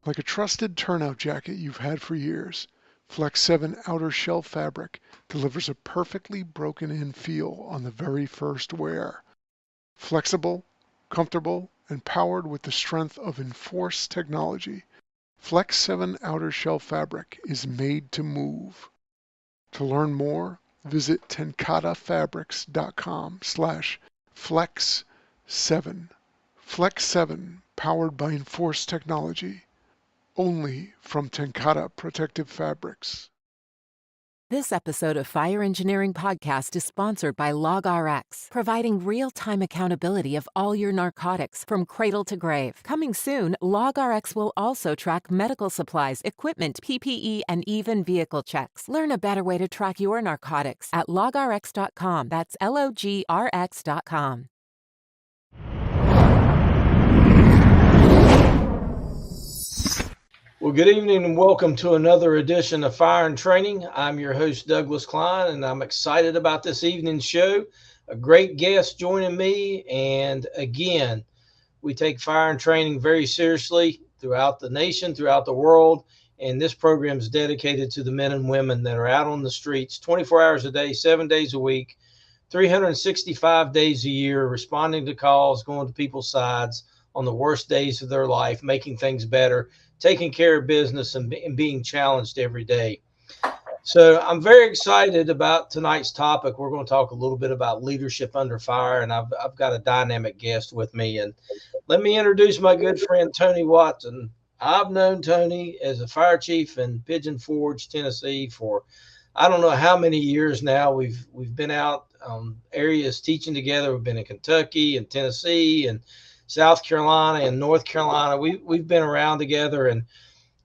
Like a trusted turnout jacket you've had for years, Flex 7 outer shell fabric delivers a perfectly broken-in feel on the very first wear. Flexible, comfortable, and powered with the strength of Enforce technology, Flex 7 outer shell fabric is made to move. To learn more, visit tencatafabrics.com/flex7. Flex 7, powered by Enforce technology, only from TenCate Protective Fabrics. This episode of Fire Engineering Podcast is sponsored by LogRX, providing real-time accountability of all your narcotics from cradle to grave. Coming soon, LogRX will also track medical supplies, equipment, PPE, and even vehicle checks. Learn a better way to track your narcotics at logrx.com. That's LOGRX.com. Well, good evening and welcome to another edition of Fire and Training. I'm your host, Douglas Cline, and I'm excited about this evening's show. A great guest joining me, and again, we take fire and training very seriously throughout the nation, throughout the world, and this program is dedicated to the men and women that are out on the streets 24 hours a day, 7 days a week, 365 days a year, responding to calls, going to people's sides on the worst days of their life, making things better, taking care of business, and being challenged every day. So I'm very excited about tonight's topic. We're going to talk a little bit about leadership under fire, and I've got a dynamic guest with me. And let me introduce my good friend, Tony Watson. I've known Tony as a fire chief in Pigeon Forge, Tennessee for I don't know how many years now. We've been out areas teaching together. We've been in Kentucky and Tennessee and South Carolina and North Carolina. We've been around together, and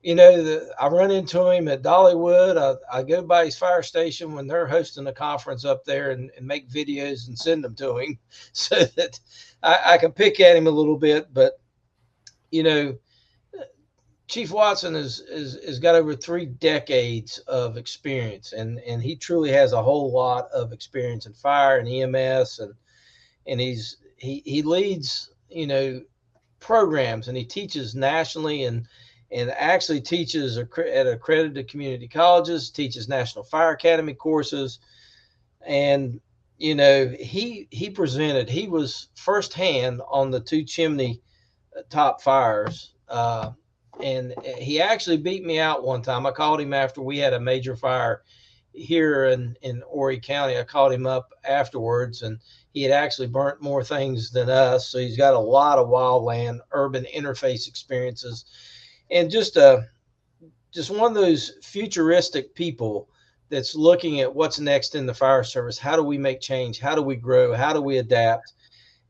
I run into him at Dollywood. I go by his fire station when they're hosting a conference up there and make videos and send them to him so that I can pick at him a little bit. But Chief Watson is got over 3 decades of experience, and he truly has a whole lot of experience in fire and EMS, and he leads programs, and he teaches nationally and actually teaches at accredited community colleges, teaches National Fire Academy courses. And he presented, he was firsthand on the 2 chimney top fires, and he actually beat me out one time. I called him after we had a major fire here in Horry County. I called him up afterwards, and he had actually burnt more things than us. So he's got a lot of wildland urban interface experiences, and just one of those futuristic people that's looking at what's next in the fire service. How do we make change? How do we grow? How do we adapt?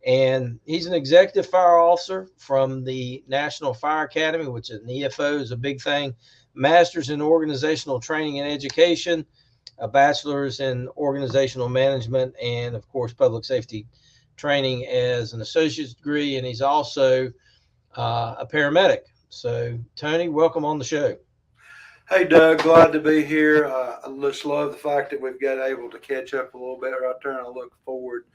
And he's an executive fire officer from the National Fire Academy, which is an EFO, is a big thing. Master's in organizational training and education, a bachelor's in organizational management, and of course public safety training as an associate's degree. And he's also a paramedic. So Tony, welcome on the show. Hey Doug, glad to be here. I just love the fact that we've got able to catch up a little bit right there, and I look forward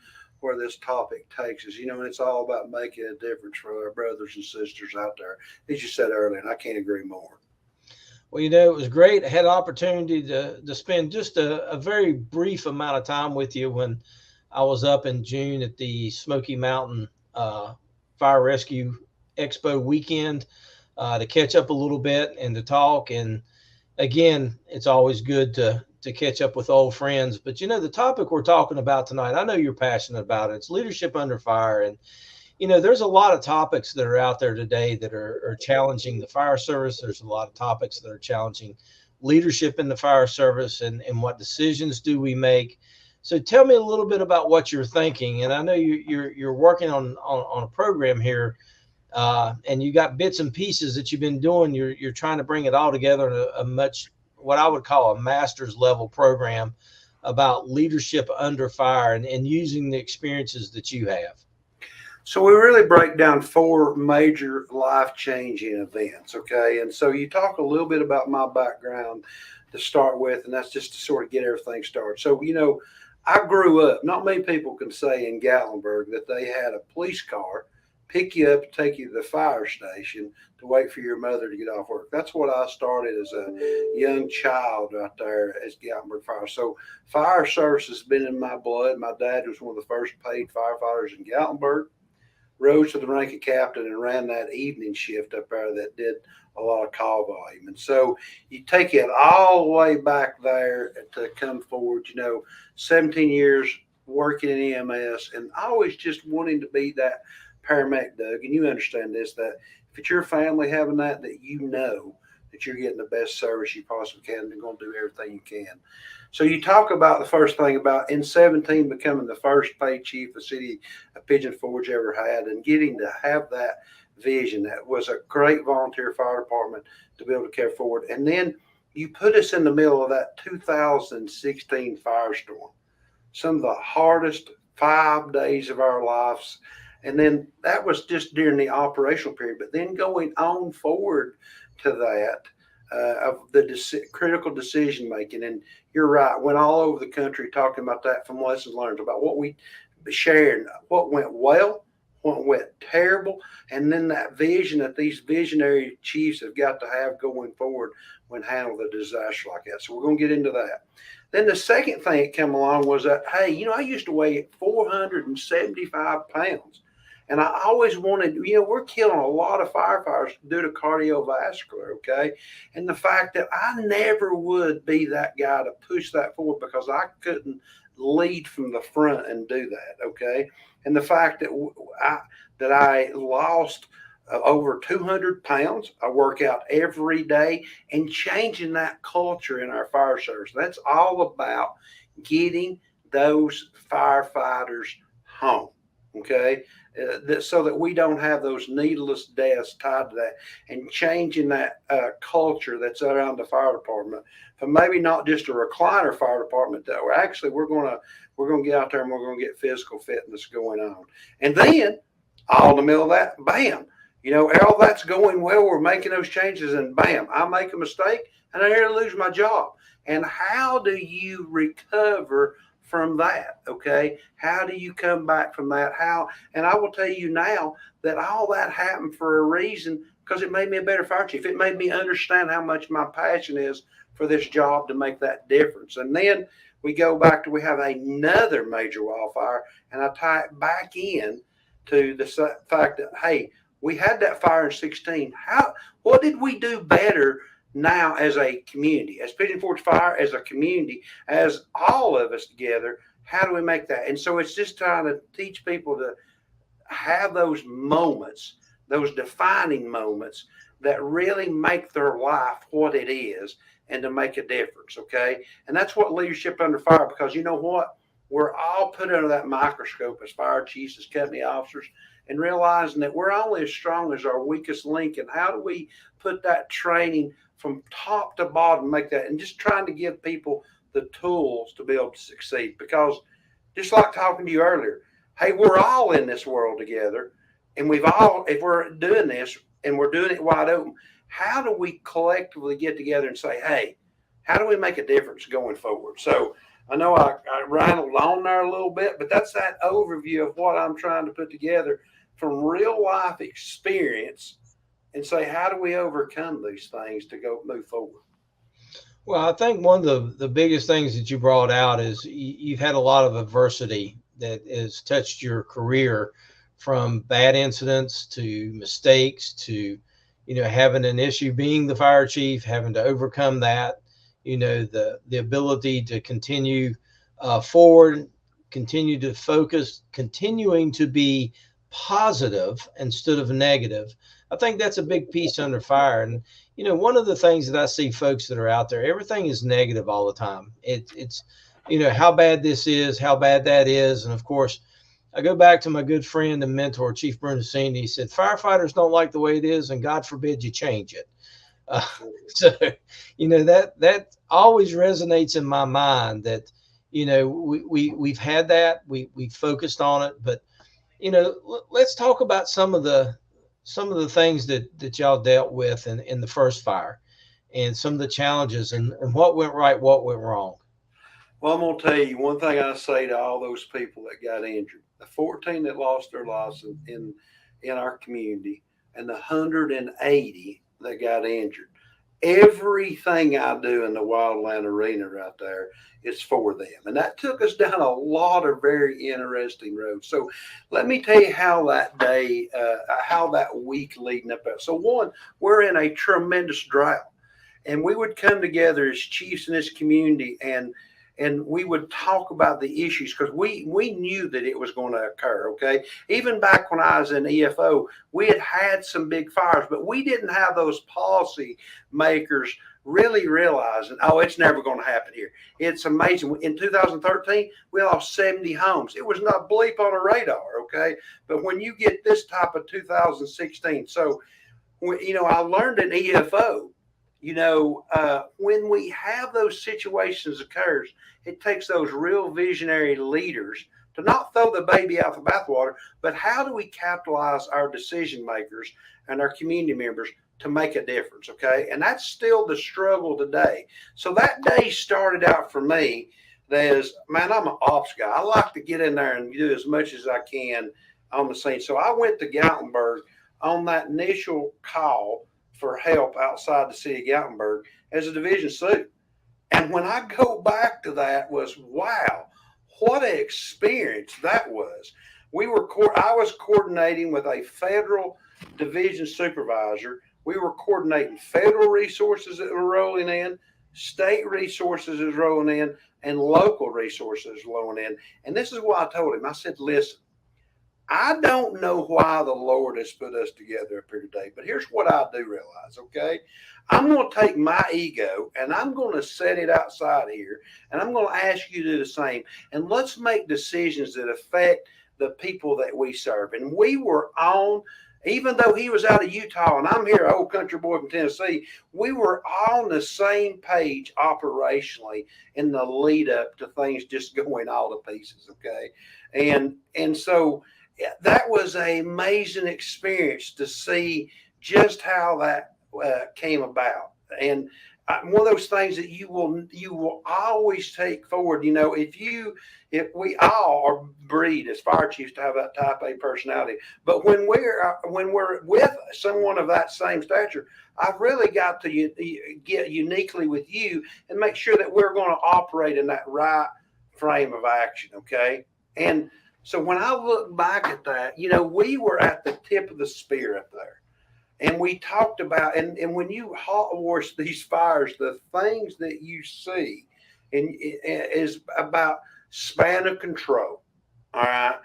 where this topic takes us. And it's all about making a difference for our brothers and sisters out there, as you said earlier, and I can't agree more. Well, it was great. I had an opportunity to spend just a very brief amount of time with you when I was up in June at the Smoky Mountain Fire Rescue Expo weekend to catch up a little bit and to talk. And again, it's always good to catch up with old friends. But the topic we're talking about tonight, I know you're passionate about it. It's leadership under fire. And there's a lot of topics that are out there today that are challenging the fire service. There's a lot of topics that are challenging leadership in the fire service, and what decisions do we make. So tell me a little bit about what you're thinking. And I know you're working on a program here, and you got bits and pieces that you've been doing. You're trying to bring it all together in a much, what I would call a master's level program about leadership under fire and using the experiences that you have. So we really break down 4 major life-changing events, okay? And so you talk a little bit about my background to start with, and that's just to sort of get everything started. So, I grew up, not many people can say in Gatlinburg that they had a police car pick you up, take you to the fire station to wait for your mother to get off work. That's what I started as a young child right there as Gatlinburg Fire. So fire service has been in my blood. My dad was one of the first paid firefighters in Gatlinburg, rose to the rank of captain and ran that evening shift up there that did a lot of call volume. And so you take it all the way back there to come forward, 17 years working in EMS and always just wanting to be that paramedic, Doug. And you understand this, that if it's your family having that that you're getting the best service you possibly can and going to do everything you can. So you talk about the first thing about in 17 becoming the first paid chief the city of Pigeon Forge ever had and getting to have that vision. That was a great volunteer fire department to be able to carry forward. And then you put us in the middle of that 2016 firestorm, some of the hardest 5 days of our lives. And then that was just during the operational period, but then going on forward to that of the critical decision making. And you're right, went all over the country talking about that from lessons learned, about what we shared, what went well, what went terrible, and then that vision that these visionary chiefs have got to have going forward when handling a disaster like that. So we're going to get into that. Then the second thing that came along was that, hey, I used to weigh 475 pounds. And I always wanted, we're killing a lot of firefighters due to cardiovascular, okay? And the fact that I never would be that guy to push that forward because I couldn't lead from the front and do that, okay? And the fact that I lost over 200 pounds. I work out every day and changing that culture in our fire service. That's all about getting those firefighters home, okay? So that we don't have those needless deaths tied to that, and changing that culture that's around the fire department from maybe not just a recliner fire department that we're going to get out there and we're going to get physical fitness going on. And then all in the middle of that, bam, all that's going well. We're making those changes and bam, I make a mistake and I nearly lose my job. And how do you recover from that? Okay. How do you come back from that? And I will tell you now that all that happened for a reason, because it made me a better fire chief. It made me understand how much my passion is for this job to make that difference. And then we go back to, we have another major wildfire, and I tie it back in to the fact that, hey, we had that fire in 16. What did we do better now as a community, as Pigeon Forge Fire, as a community, as all of us together? How do we make that? And so it's just trying to teach people to have those moments, those defining moments that really make their life what it is and to make a difference, okay? And that's what leadership under fire, because you know what? We're all put under that microscope as fire chiefs, as company officers, and realizing that we're only as strong as our weakest link. And how do we put that training from top to bottom, make that, and just trying to give people the tools to be able to succeed? Because just like talking to you earlier, hey, we're all in this world together, and if we're doing this and we're doing it wide open, how do we collectively get together and say, hey, how do we make a difference going forward? So I know I rattled on there a little bit, but that's that overview of what I'm trying to put together from real life experience and say, how do we overcome these things to move forward? Well, I think one of the biggest things that you brought out is you've had a lot of adversity that has touched your career, from bad incidents to mistakes to, having an issue being the fire chief, having to overcome that, the ability to continue forward, continue to focus, continuing to be positive instead of negative. I think that's a big piece under fire. And, one of the things that I see folks that are out there, everything is negative all the time. It's, how bad this is, how bad that is. And of course, I go back to my good friend and mentor, Chief Brunacini. He said, firefighters don't like the way it is, and God forbid you change it. So, that always resonates in my mind that, we've had that, we focused on it, but, let's talk about some of the things that y'all dealt with in the first fire, and some of the challenges and what went right, what went wrong. Well, I'm going to tell you one thing I say to all those people that got injured, the 14 that lost their lives in in our community and the 180 that got injured. Everything I do in the wildland arena right there is for them. And that took us down a lot of very interesting roads. So let me tell you how that day, how that week leading up. So one, we're in a tremendous drought. And we would come together as chiefs in this community and we would talk about the issues because we knew that it was going to occur. Okay. Even back when I was in EFO, we had some big fires, but we didn't have those policy makers really realizing, oh, it's never going to happen here. It's amazing. In 2013, we lost 70 homes. It was not a bleep on a radar. Okay. But when you get this type of 2016, so, I learned in EFO, when we have those situations occurs, it takes those real visionary leaders to not throw the baby out the bathwater, but how do we capitalize our decision makers and our community members to make a difference? Okay. And that's still the struggle today. So that day started out for me as, man, I'm an ops guy. I like to get in there and do as much as I can on the scene. So I went to Gatlinburg on that initial call for help outside the city of Gatlinburg as a division suit. And when I go back to that was, wow, what an experience that was. I was coordinating with a federal division supervisor. We were coordinating federal resources that were rolling in, state resources is rolling in, and local resources rolling in. And this is what I told him. I said, listen, I don't know why the Lord has put us together up here today, but here's what I do realize, okay? I'm going to take my ego and I'm going to set it outside here, and I'm going to ask you to do the same. And let's make decisions that affect the people that we serve. And we were on, even though he was out of Utah and I'm here, old country boy from Tennessee, we were on the same page operationally in the lead up to things just going all to pieces, okay? And so that was an amazing experience to see just how that came about. And one of those things that you will always take forward. If we all are breed as fire chiefs to have that type A personality, but when we're with someone of that same stature, I've really got to get uniquely with you and make sure that we're going to operate in that right frame of action. Okay. And so when I look back at that, we were at the tip of the spear up there. And we talked about, and when you hot wash these fires, the things that you see is about span of control, all right,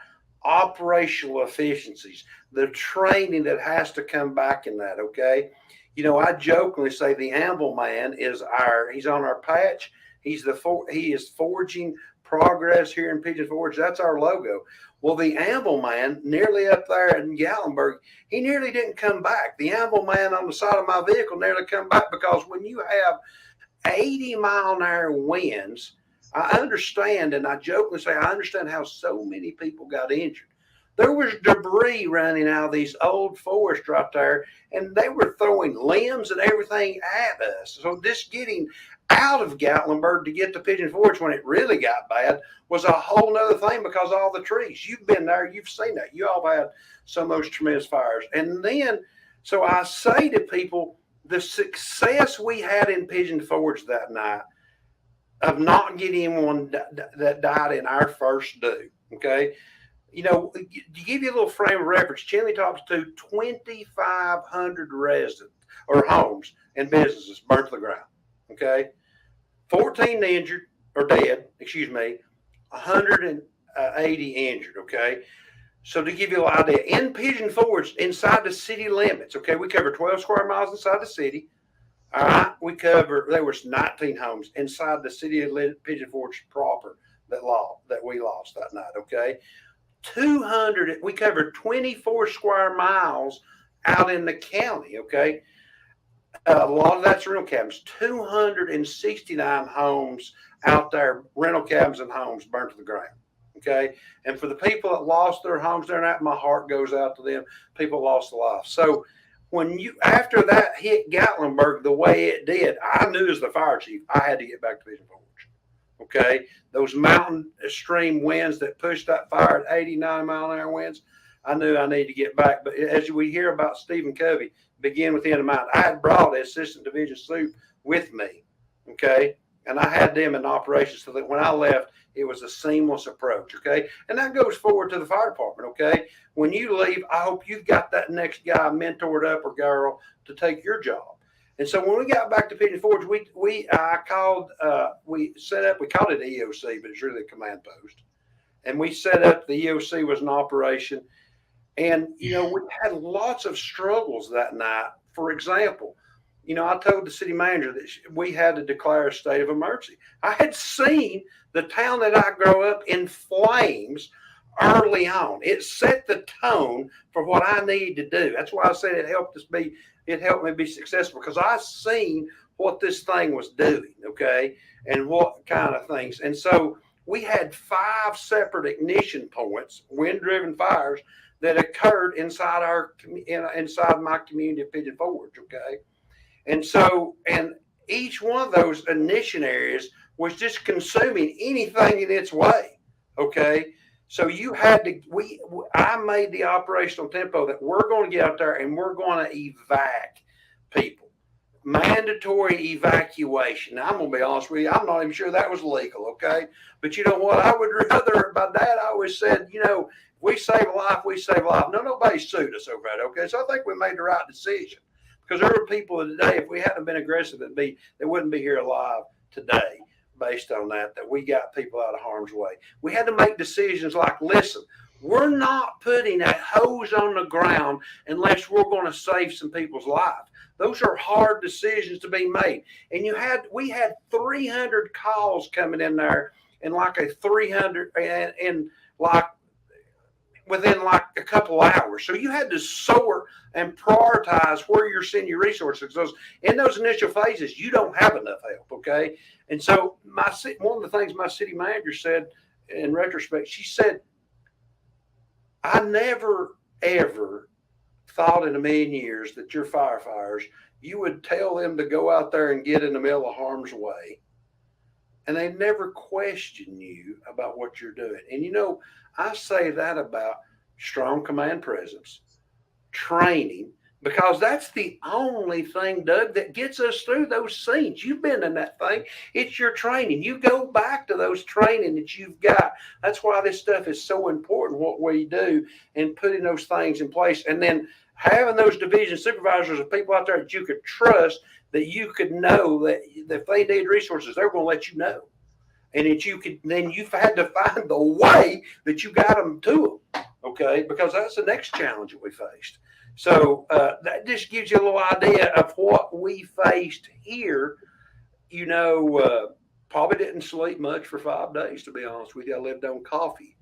operational efficiencies, the training that has to come back in that, okay? I jokingly say the Anvil Man he's on our patch. He is forging progress here in Pigeon Forge. That's our logo. Well, the Anvil Man nearly up there in Gatlinburg, he nearly didn't come back. The Anvil Man on the side of my vehicle nearly come back because when you have 80-mile-an-hour winds, I understand, and I jokingly say, I understand how so many people got injured. There was debris running out of these old forests right there, and they were throwing limbs and everything at us. So just getting out of Gatlinburg to get to Pigeon Forge when it really got bad was a whole nother thing because of all the trees. You've been there, you've seen that. You all had some of those tremendous fires. And then, so I say to people, the success we had in Pigeon Forge that night of not getting anyone that died in our first do, okay? To give you a little frame of reference, Chinley talks to 2,500 residents or homes and businesses burnt to the ground, okay? 14 injured or dead, 180 injured, okay? So to give you an idea, in Pigeon Forge, inside the city limits, okay, we cover 12 square miles inside the city. All right, there was 19 homes inside the city of Pigeon Forge proper that we lost that night, okay? We covered 24 square miles out in the county, okay? A lot of that's rental cabins. 269 homes out there, rental cabins and homes burnt to the ground, okay? And for the people that lost their homes there night, my heart goes out to them. People lost their life. So after that hit Gatlinburg the way it did, I knew as the fire chief, I had to get back to Pigeon Forge. Okay, those mountain stream winds that pushed that fire at 89-mile-an-hour winds, I knew I needed to get back. But as we hear about Stephen Covey, begin with the end in mind. I had brought the assistant division soup with me, okay? And I had them in operation so that when I left, it was a seamless approach, okay? And that goes forward to the fire department, okay? When you leave, I hope you've got that next guy mentored up or girl to take your job. And so when we got back to Pigeon Forge, we called it EOC, but it's really a command post. And we set up, the EOC was in operation. And, we had lots of struggles that night. For example, I told the city manager that we had to declare a state of emergency. I had seen the town that I grew up in flames early on. It set the tone for what I need to do. That's why I said it helped me be successful, because I seen what this thing was doing, okay, and what kind of things. And so we had 5 separate ignition points, wind-driven fires, that occurred inside my community of Pigeon Forge, okay? And so, and each one of those ignition areas was just consuming anything in its way, okay? So I made the operational tempo that we're going to get out there and we're going to evac people. Mandatory evacuation. Now, I'm going to be honest with you, I'm not even sure that was legal, okay? But you know what? I would rather, my dad always said, we save a life, we save a life. No, nobody sued us over that, okay? So I think we made the right decision, because there were people today, if we hadn't been aggressive, they wouldn't be here alive today based on that we got people out of harm's way. We had to make decisions like, listen, we're not putting a hose on the ground unless we're going to save some people's lives. Those are hard decisions to be made. And we had 300 calls coming in there, and within like a couple hours. So you had to sort and prioritize where you're sending your resources. In those initial phases, you don't have enough help, okay? And so one of the things my city manager said in retrospect, she said, I never, ever thought in a million years that your firefighters, you would tell them to go out there and get in the middle of harm's way, and they never question you about what you're doing. And I say that about strong command presence, training, because that's the only thing, Doug, that gets us through those scenes. You've been in that thing. It's your training. You go back to those training that you've got. That's why this stuff is so important, what we do, and putting those things in place. And then having those division supervisors of people out there that you could trust, that you could know that if they need resources, they're going to let you know. And that you've had to find the way that you got them to them, okay? Because that's the next challenge that we faced. So that just gives you a little idea of what we faced here. Probably didn't sleep much for 5 days, to be honest with you. I lived on coffee,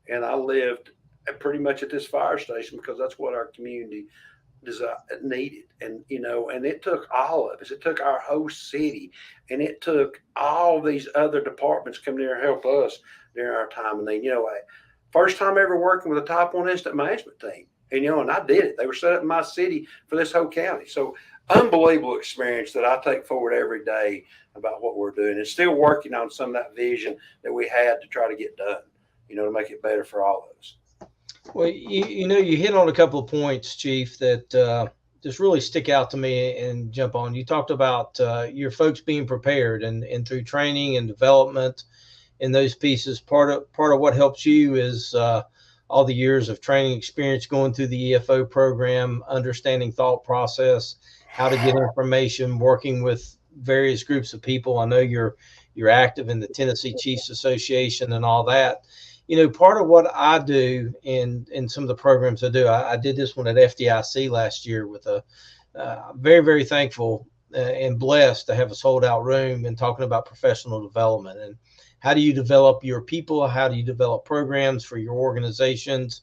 and I lived pretty much at this fire station because that's what our community needed. And it took all of us. It took our whole city, and it took all these other departments coming there to help us during our time. And then, first time ever working with a Type 1 incident management team. And I did it. They were set up in my city for this whole county. So unbelievable experience that I take forward every day about what we're doing, and still working on some of that vision that we had to try to get done, to make it better for all of us. Well, you hit on a couple of points, Chief, that just really stick out to me and jump on. You talked about your folks being prepared, and through training and development in those pieces. Part of what helps you is all the years of training experience going through the EFO program, understanding thought process, how to get information, working with various groups of people. I know you're active in the Tennessee Chiefs Association and all that. Part of what I do in some of the programs I do, I did this one at FDIC last year with a very, very thankful and blessed to have a sold out room and talking about professional development and how do you develop your people? How do you develop programs for your organizations?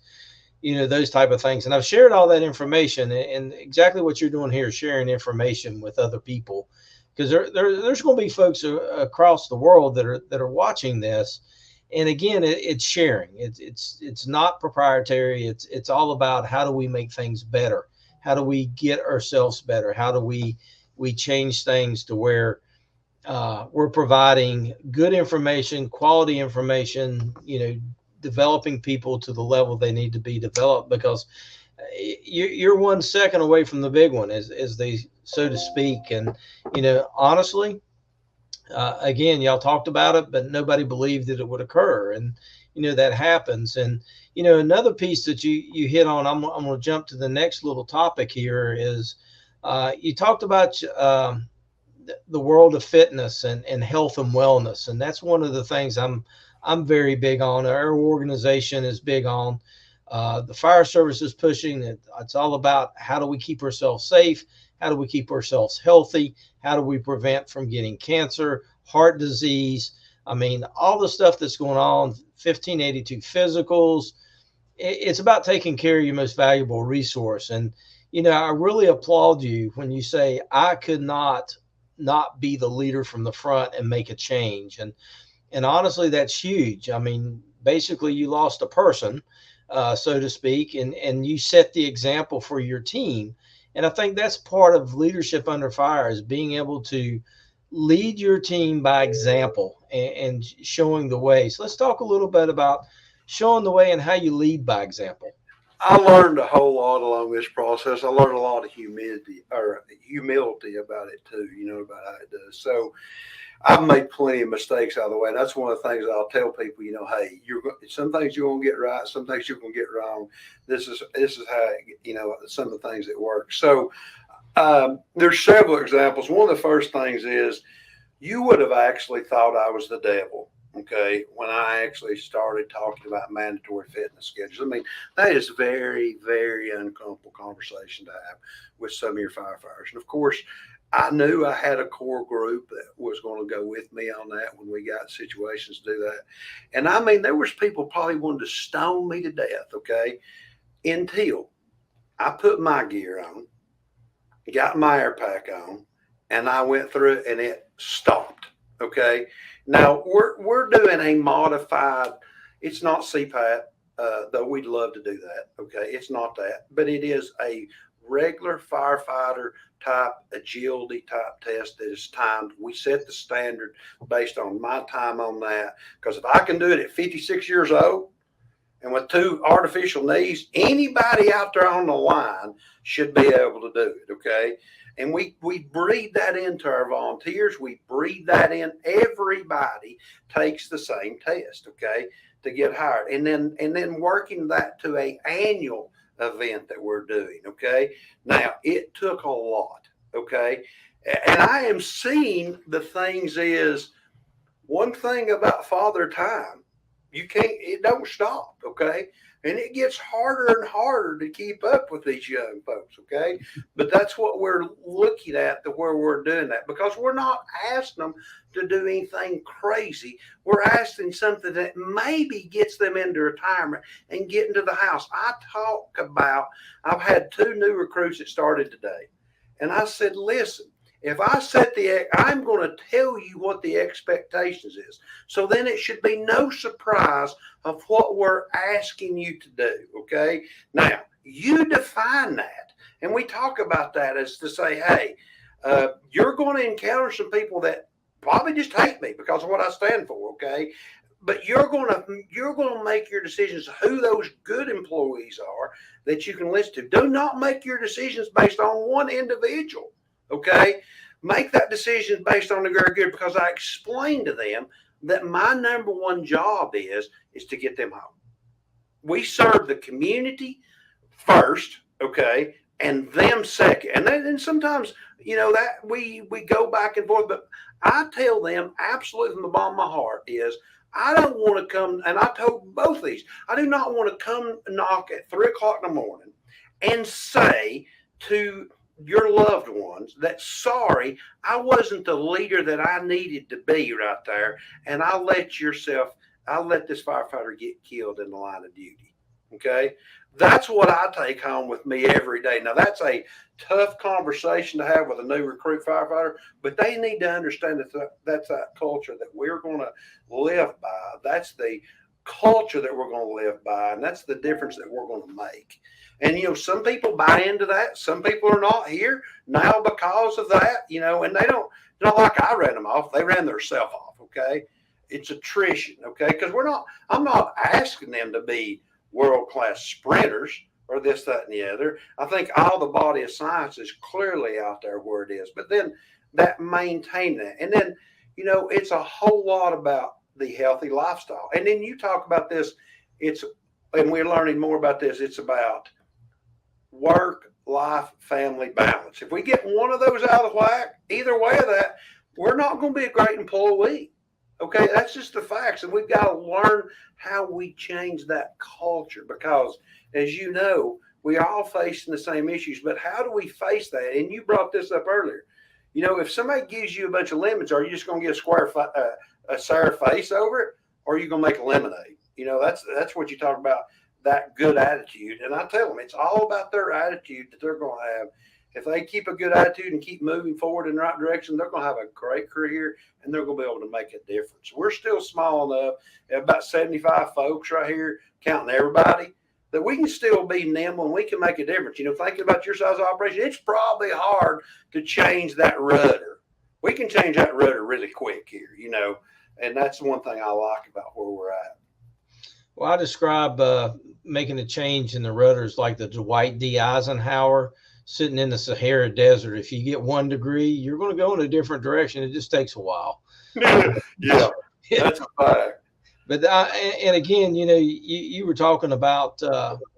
Those type of things. And I've shared all that information, and exactly what you're doing here is sharing information with other people, because there's going to be folks across the world that are watching this. And again, it's sharing. It's not proprietary. It's all about how do we make things better? How do we get ourselves better? How do we change things to where we're providing good information, quality information, developing people to the level they need to be developed, because you're 1 second away from the big one, as they, so to speak. And, honestly, again, y'all talked about it, but nobody believed that it would occur. And, that happens. And, another piece that you hit on, I'm going to jump to the next little topic here is, you talked about the world of fitness and health and wellness. And that's one of the things I'm very big on. Our organization is big on. The fire service is pushing it. It's all about how do we keep ourselves safe? How do we keep ourselves healthy? How do we prevent from getting cancer, heart disease? I mean, all the stuff that's going on, 1582 physicals. It's about taking care of your most valuable resource. And, I really applaud you when you say, I could not be the leader from the front and make a change. And honestly, that's huge. I mean, basically you lost a person, so to speak, and you set the example for your team. And I think that's part of leadership under fire, is being able to lead your team by example and showing the way. So let's talk a little bit about showing the way and how you lead by example. I learned a whole lot along this process. I learned a lot of humility about it too, about how it does. So I've made plenty of mistakes out of the way. And that's one of the things I'll tell people, hey, some things you're going to get right, some things you're going to get wrong. This is how, some of the things that work. So there's several examples. One of the first things is, you would have actually thought I was the devil, okay, when I actually started talking about mandatory fitness schedules. I mean, that is very, very uncomfortable conversation to have with some of your firefighters. And of course, I knew I had a core group that was going to go with me on that when we got situations to do that. And I mean, there was people probably wanted to stone me to death, okay, until I put my gear on, got my air pack on, and I went through it and it stopped, okay? Now, we're doing a modified, it's not CPAT, though we'd love to do that, okay? It's not that, but it is a regular firefighter type agility type test that is timed. We set the standard based on my time on that, because if I can do it at 56 years old and with 2 artificial knees, anybody out there on the line should be able to do it, okay? And we breed that into our volunteers. We breed that in. Everybody takes the same test, okay, to get hired. And then working that to an annual event that we're doing, okay? Now, it took a lot, okay? And I am seeing the things is, one thing about Father Time, it don't stop, okay? And it gets harder and harder to keep up with these young folks, okay? But that's what we're looking at, where we're doing that, because we're not asking them to do anything crazy. We're asking something that maybe gets them into retirement and get into the house. I've had 2 new recruits that started today. And I said, listen, if I'm going to tell you what the expectations is. So then it should be no surprise of what we're asking you to do, okay? Now, you define that. And we talk about that as to say, hey, you're going to encounter some people that probably just hate me because of what I stand for, okay? But you're going to make your decisions who those good employees are that you can listen to. Do not make your decisions based on one individual. Okay, make that decision based on the very good, because I explained to them that my number one job is to get them home. We serve the community first, okay, and them second. And then sometimes, that we go back and forth, but I tell them absolutely from the bottom of my heart is, I don't want to come, and I told both of these, I do not want to come knock at 3:00 in the morning and say to your loved ones that, sorry, I wasn't the leader that I needed to be right there, and I'll let this firefighter get killed in the line of duty. Okay, that's what I take home with me every day. Now, that's a tough conversation to have with a new recruit firefighter, but they need to understand that's that culture that we're going to live by. That's the culture that we're going to live by, and that's the difference that we're going to make. And, some people buy into that. Some people are not here now because of that, and they don't, not like I ran them off. They ran themselves off, okay? It's attrition, okay? Because I'm not asking them to be world-class sprinters or this, that, and the other. I think all the body of science is clearly out there where it is. But then that maintain that. And then, it's a whole lot about the healthy lifestyle. And then you talk about this, and we're learning more about this, it's about work, life, family balance. If we get one of those out of whack, either way of that, we're not going to be a great employee. Okay, that's just the facts. And we've got to learn how we change that culture because, as you know, we are all facing the same issues. But how do we face that? And you brought this up earlier. If somebody gives you a bunch of lemons, are you just going to get a sour face over it, or are you going to make a lemonade? That's what you talk about, that good attitude. And I tell them it's all about their attitude that they're going to have. If they keep a good attitude and keep moving forward in the right direction, they're going to have a great career and they're going to be able to make a difference. We're still small enough, about 75 folks right here, counting everybody, that we can still be nimble and we can make a difference. Thinking about your size of operation, it's probably hard to change that rudder. We can change that rudder really quick here, and that's one thing I like about where we're at. Well, I describe making a change in the rudders like the Dwight D. Eisenhower sitting in the Sahara Desert. If you get 1 degree, you're going to go in a different direction. It just takes a while. Yeah, that's a fact. But and again, you were talking about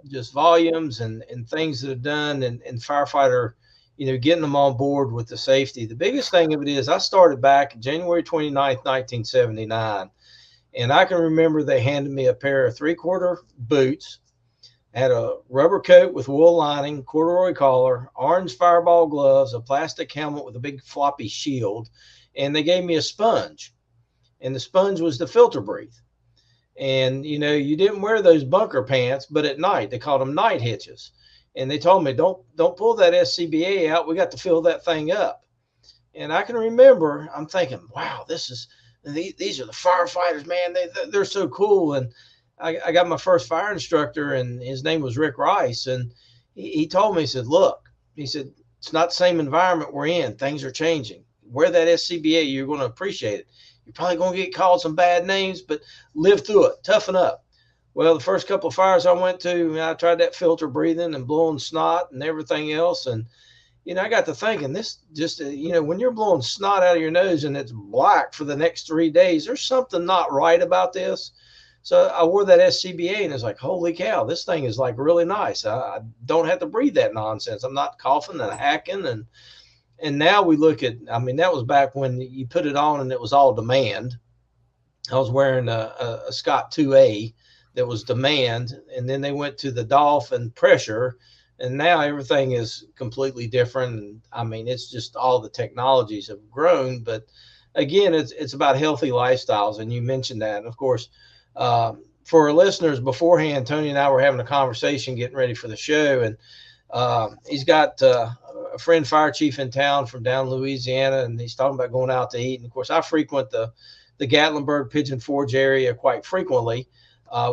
just volumes and things that are done and firefighter, getting them on board with the safety. The biggest thing of it is I started back January 29th, 1979. And I can remember they handed me a pair of 3/4 boots, had a rubber coat with wool lining, corduroy collar, orange fireball gloves, a plastic helmet with a big floppy shield, and they gave me a sponge. And the sponge was to filter breathe. And, you didn't wear those bunker pants, but at night, they called them night hitches. And they told me, don't pull that SCBA out. We got to fill that thing up. And I can remember, I'm thinking, wow, these are the firefighters, man. They're so cool. And I got my first fire instructor, and his name was Rick Rice. And he told me, he said, look, it's not the same environment we're in. Things are changing. Wear that SCBA, you're going to appreciate it. You're probably going to get called some bad names, but live through it. Toughen up. Well, the first couple of fires I went to, I tried that filter breathing and blowing snot and everything else. And, I got to thinking this just, when you're blowing snot out of your nose and it's black for the next 3 days, there's something not right about this. So I wore that SCBA and it's like, holy cow, this thing is like really nice. I don't have to breathe that nonsense. I'm not coughing and hacking. And now we look at, that was back when you put it on and it was all demand. I was wearing a Scott 2A that was demand. And then they went to the Dolph and pressure. And now everything is completely different. And it's just all the technologies have grown. But again, it's about healthy lifestyles. And you mentioned that. And of course, for our listeners beforehand, Tony and I were having a conversation getting ready for the show. And he's got a friend fire chief in town from down Louisiana, and he's talking about going out to eat. And of course, I frequent the Gatlinburg Pigeon Forge area quite frequently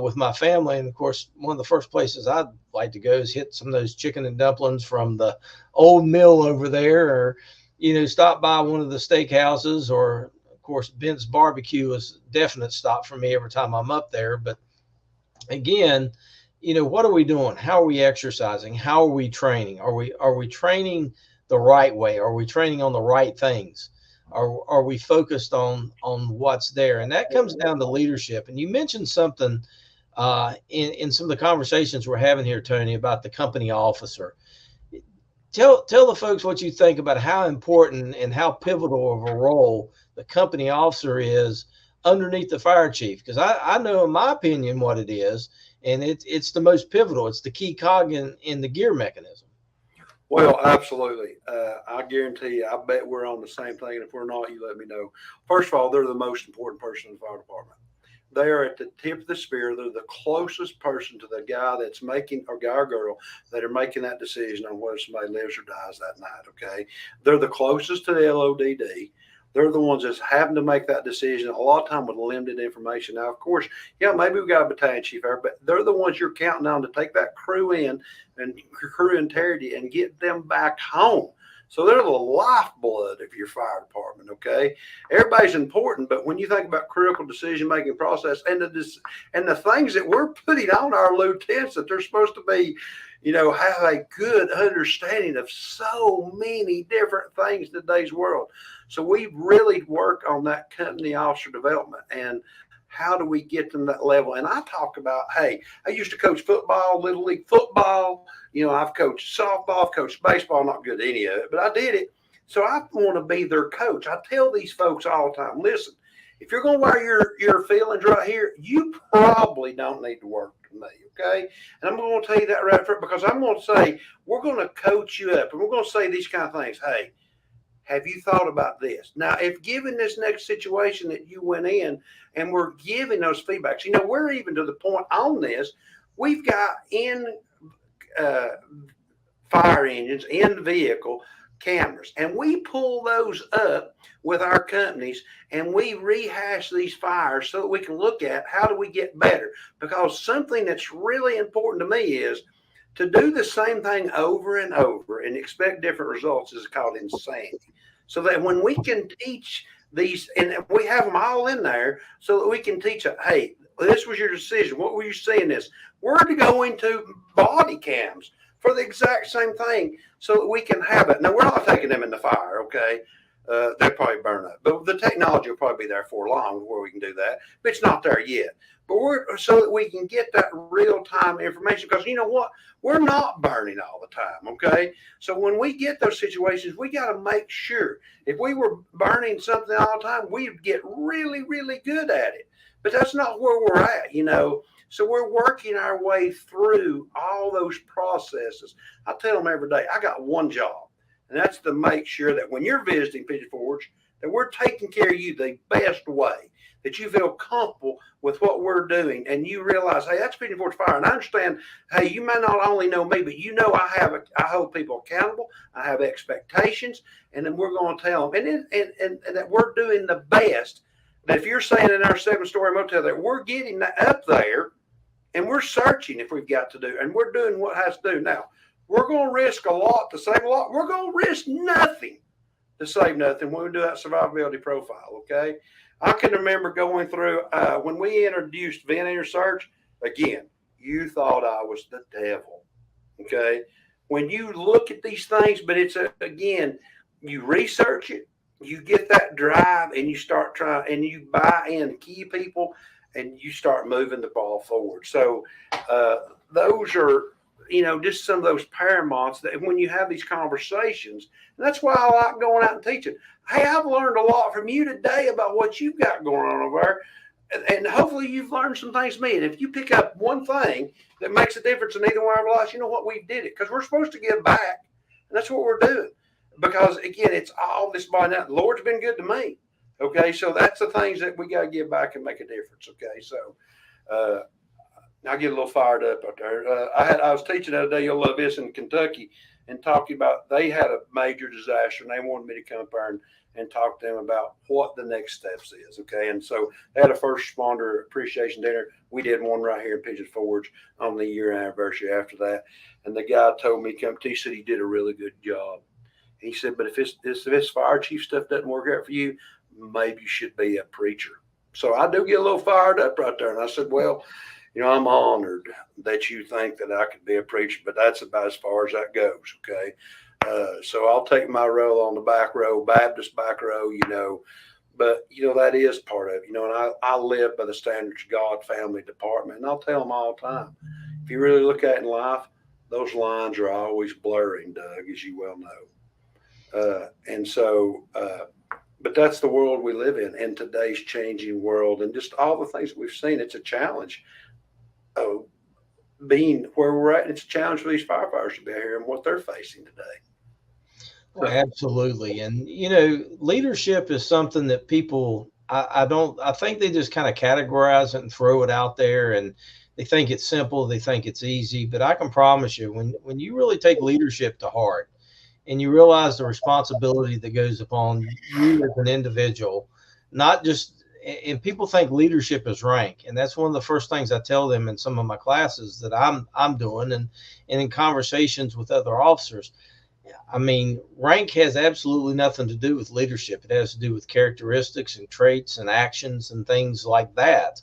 with my family. And of course, one of the first places I'd like to go is hit some of those chicken and dumplings from the old mill over there, or stop by one of the steakhouses, or of course, Bent's Barbecue is a definite stop for me every time I'm up there. But again, what are we doing? How are we exercising? How are we training? Are we training the right way? Are we training on the right things? Are we focused on what's there? And that comes down to leadership. And you mentioned something in some of the conversations we're having here, Tony, about the company officer. Tell the folks what you think about how important and how pivotal of a role the company officer is underneath the fire chief. Because I know, in my opinion, what it is. And it's the most pivotal. It's the key cog in the gear mechanism. Well, absolutely. I guarantee you, I bet we're on the same thing. And if we're not, you let me know. First of all, they're the most important person in the fire department. They are at the tip of the spear. They're the closest person to the guy that's making, or guy or girl that are making that decision on whether somebody lives or dies that night. Okay. They're the closest to the LODD. They're the ones that's having to make that decision a lot of time with limited information. Now, of course, maybe we got a battalion chief there, but they're the ones you're counting on to take that crew in and crew integrity and get them back home. So they're the lifeblood of your fire department, okay? Everybody's important, but when you think about critical decision-making process and the things that we're putting on our lieutenants that they're supposed to be, have a good understanding of so many different things in today's world. So we really work on that company officer development and how do we get them to that level? And I talk about, hey, I used to coach football, Little League football. I've coached softball, I've coached baseball, not good at any of it, but I did it. So I want to be their coach. I tell these folks all the time, listen, if you're going to wear your feelings right here, you probably don't need to work with me, okay? And I'm going to tell you that right front because I'm going to say, we're going to coach you up and we're going to say these kind of things. Hey, have you thought about this? Now, if given this next situation that you went in and we're giving those feedbacks, we're even to the point on this, we've got in fire engines, in vehicle cameras, and we pull those up with our companies and we rehash these fires so that we can look at how do we get better. Because something that's really important to me is to do the same thing over and over and expect different results is called insanity. So that when we can teach these, and we have them all in there so that we can teach, hey, this was your decision. What were you seeing this? We're to go into body cams for the exact same thing so that we can have it. Now, we're not taking them in the fire, okay? They'll probably burn up. But the technology will probably be there for long where we can do that. But it's not there yet. But we're so that we can get that real-time information because you know what? We're not burning all the time, okay? So when we get those situations, we got to make sure. If we were burning something all the time, we'd get really, really good at it. But that's not where we're at, So we're working our way through all those processes. I tell them every day, I got one job, and that's to make sure that when you're visiting Pigeon Forge, that we're taking care of you the best way, that you feel comfortable with what we're doing, and you realize, hey, that's Pigeon Forge Fire. And I understand, hey, you may not only know me, but I hold people accountable. I have expectations, and then we're going to tell them, and that we're doing the best. That if you're saying in our 7-story motel that we're getting that up there, and we're searching if we've got to do, and we're doing what has to do. Now, we're going to risk a lot to save a lot. We're going to risk nothing to save nothing when we do that survivability profile, okay? I can remember going through, when we introduced ventilator search, again, you thought I was the devil, okay? When you look at these things, but it's, again, you research it, you get that drive, and you start trying, and you buy in key people, and you start moving the ball forward. So those are, just some of those paramounts that when you have these conversations, and that's why I like going out and teaching. Hey, I've learned a lot from you today about what you've got going on over there. And hopefully you've learned some things from me. And if you pick up one thing that makes a difference in either one of our lives, you know what, we did it. Because we're supposed to give back. And that's what we're doing. Because, again, it's all this by now. The Lord's been good to me. Okay, so that's the things that we got to give back and make a difference. Okay, so I get a little fired up out there. I was teaching the other day, you'll love this, in Kentucky, and talking about they had a major disaster, and they wanted me to come up there and talk to them about what the next steps is. Okay, and so they had a first responder appreciation dinner. We did one right here in Pigeon Forge on the year anniversary after that, and the guy told me, he said he did a really good job. He said, but if this fire chief stuff doesn't work out for you, maybe you should be a preacher. So I do get a little fired up right there. And I said, well, I'm honored that you think that I could be a preacher, but that's about as far as that goes. Okay. So I'll take my role on the back row, Baptist back row, but that is part of it, and I live by the standards of God family department. And I'll tell them all the time, if you really look at it in life, those lines are always blurring, Doug, as you well know. But that's the world we live in today's changing world, and just all the things that we've seen. It's a challenge being where we're at. It's a challenge for these firefighters to be here and what they're facing today. Well, absolutely. And, leadership is something that people, I think they just kind of categorize it and throw it out there, and they think it's simple. They think it's easy, but I can promise you when you really take leadership to heart, and you realize the responsibility that goes upon you as an individual, not just, and people think leadership is rank. And that's one of the first things I tell them in some of my classes that I'm doing and in conversations with other officers. I mean, rank has absolutely nothing to do with leadership. It has to do with characteristics and traits and actions and things like that.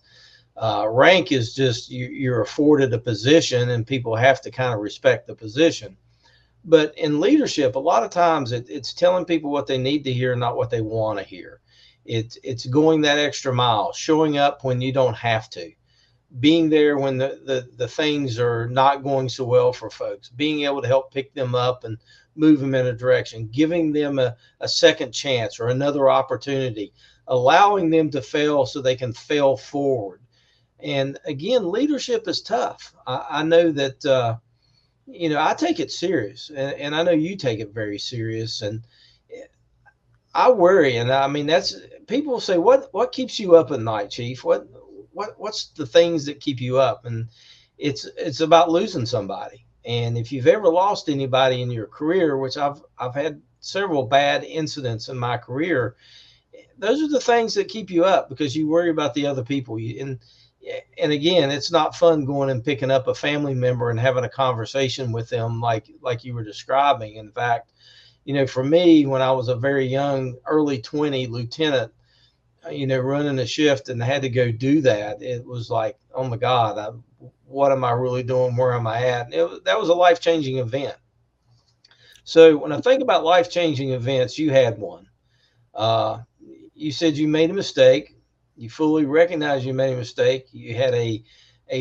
Rank is just you're afforded a position, and people have to kind of respect the position. But in leadership, a lot of times it's telling people what they need to hear, not what they want to hear. It's going that extra mile, showing up when you don't have to, being there when the things are not going so well for folks, being able to help pick them up and move them in a direction, giving them a second chance or another opportunity, allowing them to fail so they can fail forward. And again, leadership is tough. I know that, I take it serious, and I know you take it very serious. And I worry, and I mean that's people say, what keeps you up at night, Chief? What's the things that keep you up? And it's about losing somebody. And if you've ever lost anybody in your career, which I've had several bad incidents in my career, those are the things that keep you up because you worry about the other people. And again, it's not fun going and picking up a family member and having a conversation with them like you were describing. In fact, for me, when I was a very young, early 20 lieutenant, running a shift and had to go do that, it was like, oh my God, what am I really doing? Where am I at? And that was a life-changing event. So when I think about life-changing events, you had one. You said you made a mistake. You fully recognize you made a mistake. You had a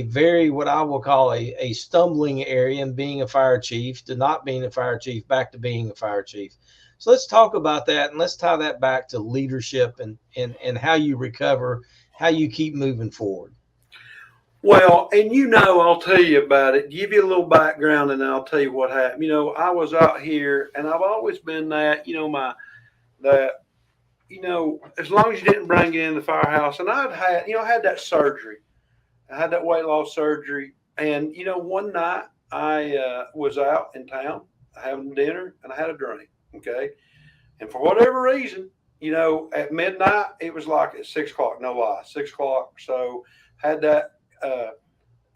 very, what I will call a stumbling area in being a fire chief to not being a fire chief, back to being a fire chief. So let's talk about that, and let's tie that back to leadership and how you recover, how you keep moving forward. Well, and I'll tell you about it, give you a little background, and then I'll tell you what happened. I was out here, and I've always been that, as long as you didn't bring it in the firehouse, and I had that surgery. I had that weight loss surgery, and one night I was out in town having dinner, and I had a drink. Okay, and for whatever reason, at midnight it was like at 6 o'clock. No lie, 6 o'clock. So had that. I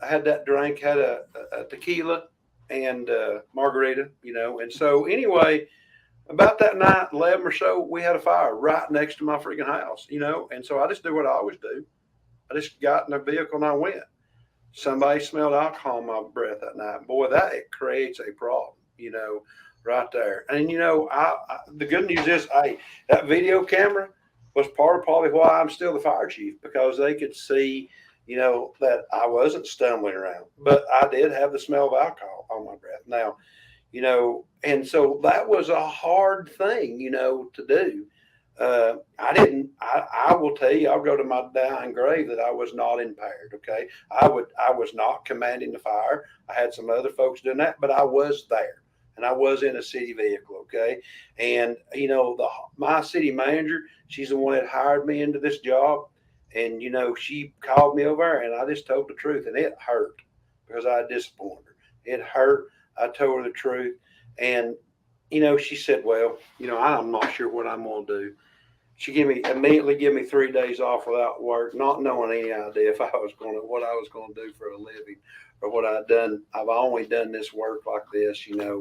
had that drink, had a tequila and margarita, and so anyway, about that night, 11 or so, we had a fire right next to my freaking house, and so I just do what I always do. I just got in the vehicle and I went. Somebody smelled alcohol in my breath that night. Boy, it creates a problem, right there. And, the good news is, that video camera was part of probably why I'm still the fire chief, because they could see, that I wasn't stumbling around, but I did have the smell of alcohol on my breath. Now, and so that was a hard thing, to do. I will tell you, I'll go to my dying grave that I was not impaired. Okay. I was not commanding the fire. I had some other folks doing that, but I was there and I was in a city vehicle. Okay. And, my city manager, she's the one that hired me into this job. And, she called me over and I just told the truth, and it hurt because I disappointed her. It hurt. I told her the truth. And, she said, well, I'm not sure what I'm going to do. She immediately give me 3 days off without work, not knowing any idea what I was going to do for a living or what I'd done. I've only done this work like this, and it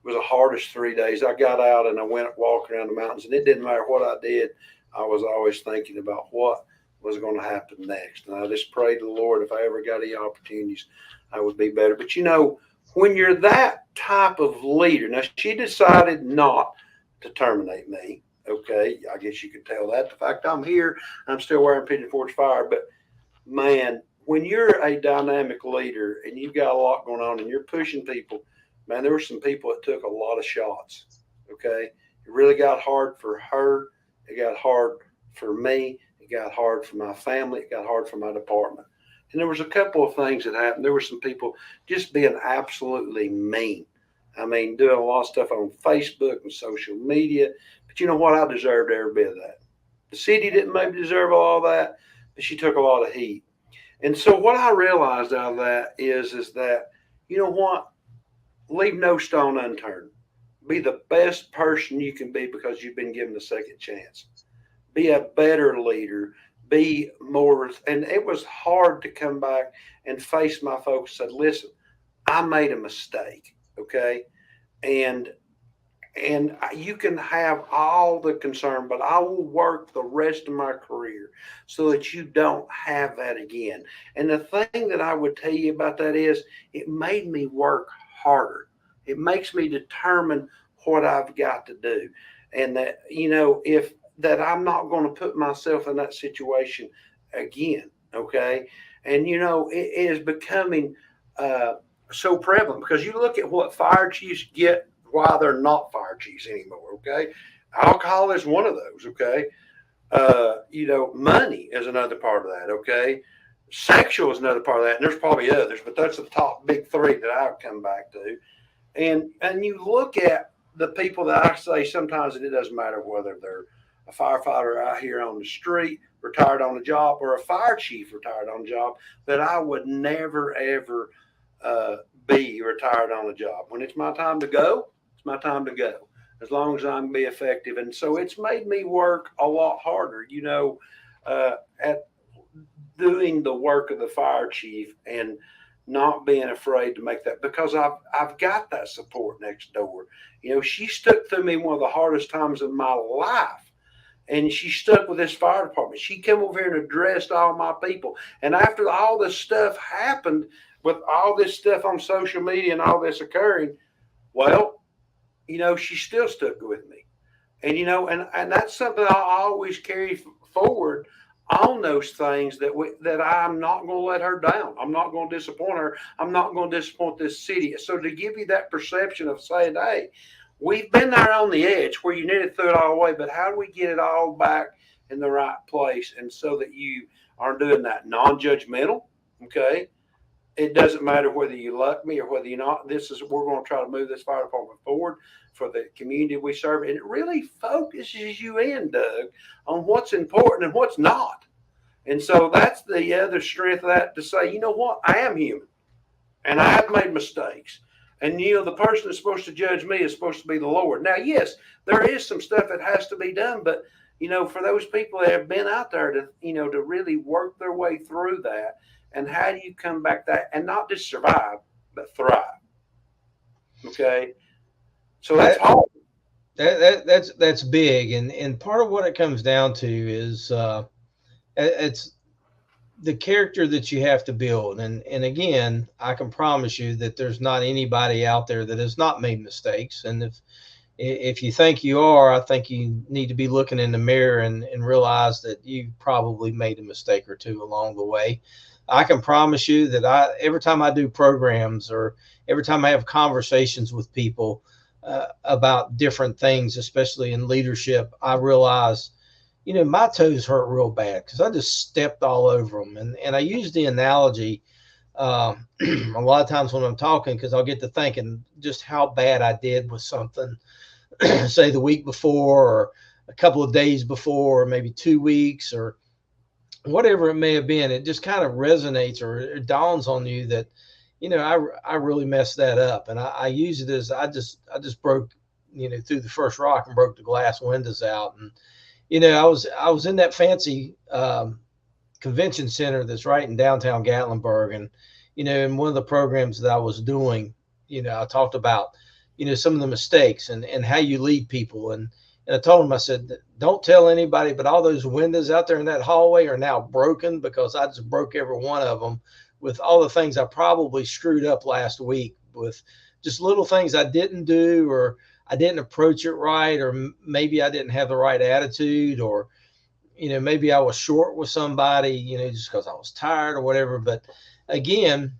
was the hardest 3 days. I got out and I went walking around the mountains, and it didn't matter what I did. I was always thinking about what was going to happen next. And I just prayed to the Lord, if I ever got any opportunities, I would be better. But, when you're that type of leader, now she decided not to terminate me. Okay. I guess you could tell that. The fact I'm here, I'm still wearing Pigeon Forge Fire. But man, when you're a dynamic leader and you've got a lot going on and you're pushing people, man, there were some people that took a lot of shots. Okay. It really got hard for her. It got hard for me. It got hard for my family. It got hard for my department. And there was a couple of things that happened. There were some people just being absolutely mean. I mean, doing a lot of stuff on Facebook and social media. But you know what? I deserved every bit of that. The city didn't maybe deserve all that, but she took a lot of heat. And so what I realized out of that is that, leave no stone unturned. Be the best person you can be because you've been given a second chance. Be a better leader. Be more. And it was hard to come back and face my folks and said, listen, I made a mistake. Okay. and you can have all the concern, but I will work the rest of my career so that you don't have that again. And the thing that I would tell you about that is it made me work harder. It makes me determine what I've got to do. And that, if that I'm not going to put myself in that situation again. Okay. And, it is becoming so prevalent because you look at what fire chiefs get why they're not fire chiefs anymore. Okay, alcohol is one of those. Okay, money is another part of that. Okay, sexual is another part of that, and there's probably others, but that's the top big three that I've come back to. And you look at the people that I say sometimes it doesn't matter whether they're a firefighter out here on the street, retired on the job, or a fire chief retired on the job, that I would never ever be retired on the job. When it's my time to go, it's my time to go, as long as I'm be effective. And so it's made me work a lot harder, at doing the work of the fire chief and not being afraid to make that, because I've got that support next door. She stuck through me one of the hardest times of my life. And she stuck with this fire department. She came over here and addressed all my people. And after all this stuff happened, with all this stuff on social media and all this occurring, well, she still stuck with me. And, and that's something I always carry forward on those things, that I'm not going to let her down. I'm not going to disappoint her. I'm not going to disappoint this city. So to give you that perception of saying, hey, we've been there on the edge where you nearly threw it all away, but how do we get it all back in the right place? And so that you are doing that non-judgmental, okay? It doesn't matter whether you like me or whether you're not. We're going to try to move this fire department forward for the community we serve. And it really focuses you in, Doug, on what's important and what's not. And so that's the other strength of that, to say, you know what, I am human and I have made mistakes. And, the person that's supposed to judge me is supposed to be the Lord. Now, yes, there is some stuff that has to be done, but, for those people that have been out there to, to really work their way through that. And how do you come back that and not just survive, but thrive? Okay. So that's hard. That's big. And part of what it comes down to is it's the character that you have to build. And again, I can promise you that there's not anybody out there that has not made mistakes. And if you think you are, I think you need to be looking in the mirror and realize that you probably made a mistake or two along the way. I can promise you that every time I do programs or every time I have conversations with people about different things, especially in leadership, I realize, my toes hurt real bad because I just stepped all over them. And I use the analogy a lot of times when I'm talking, because I'll get to thinking just how bad I did with something, say the week before or a couple of days before, or maybe 2 weeks or whatever it may have been. It just kind of resonates, or it dawns on you that, I really messed that up. And I use it as I just broke, through the first rock and broke the glass windows out. And, I was in that fancy convention center that's right in downtown Gatlinburg. And, in one of the programs that I was doing, I talked about, some of the mistakes and how you lead people. And I told him, I said, don't tell anybody, but all those windows out there in that hallway are now broken because I just broke every one of them with all the things I probably screwed up last week, with just little things I didn't do, or I didn't approach it right, or maybe I didn't have the right attitude, or, maybe I was short with somebody, just because I was tired or whatever. But again,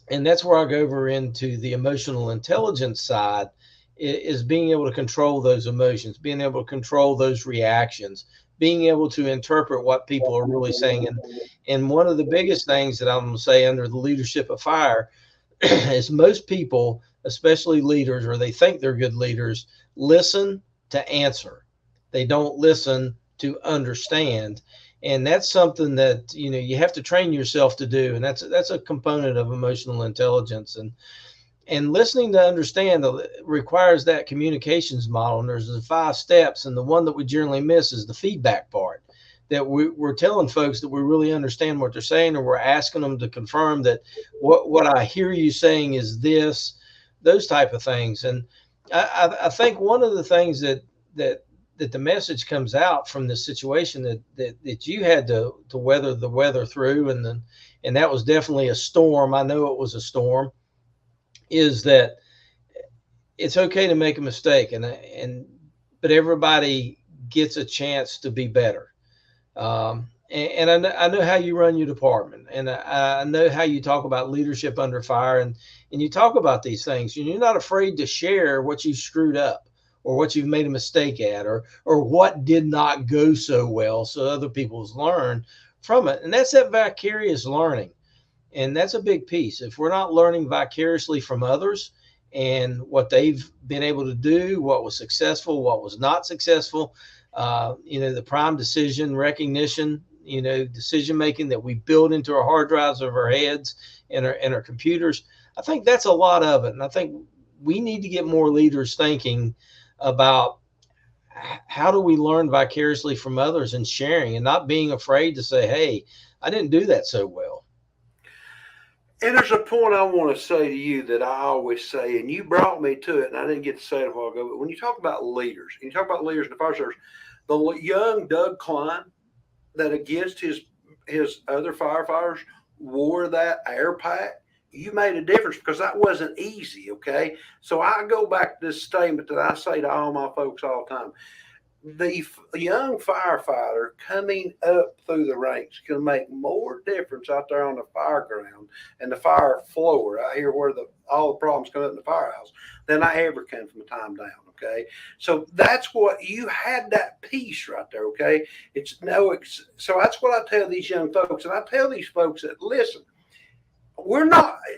and that's where I go over into the emotional intelligence side, is being able to control those emotions, being able to control those reactions, being able to interpret what people are really saying. And one of the biggest things that I'm going to say under the leadership of fire is most people, especially leaders, or they think they're good leaders, listen to answer. They don't listen to understand. And that's something that, you have to train yourself to do. And that's a component of emotional intelligence. And listening to understand requires that communications model. And there's the 5 steps. And the one that we generally miss is the feedback part, that we're telling folks that we really understand what they're saying, or we're asking them to confirm that what I hear you saying is this, those type of things. And I think one of the things that the message comes out from this situation that you had to weather the weather through, and that was definitely a storm. I know it was a storm. Is that it's okay to make a mistake, and but everybody gets a chance to be better. And I know how you run your department, and I know how you talk about leadership under fire, and you talk about these things, and you're not afraid to share what you screwed up or what you've made a mistake at, or what did not go so well, so other people's learn from it, and that's that vicarious learning, and that's a big piece. If we're not learning vicariously from others and what they've been able to do, what was successful, what was not successful, the prime decision recognition, decision making that we build into our hard drives of our heads and our computers. I think that's a lot of it. And I think we need to get more leaders thinking about how do we learn vicariously from others and sharing and not being afraid to say, hey, I didn't do that so well. And there's a point I want to say to you that I always say, and you brought me to it, and I didn't get to say it a while ago, but when you talk about leaders, and you talk about leaders in the fire service, the young Doug Cline that against his other firefighters wore that air pack, you made a difference because that wasn't easy, okay? So I go back to this statement that I say to all my folks all the time. The young firefighter coming up through the ranks can make more difference out there on the fire ground and the fire floor out here where all the problems come up in the firehouse than I ever can from the time down. Okay. So that's what you had, that piece right there. Okay. So that's what I tell these young folks. And I tell these folks that, listen,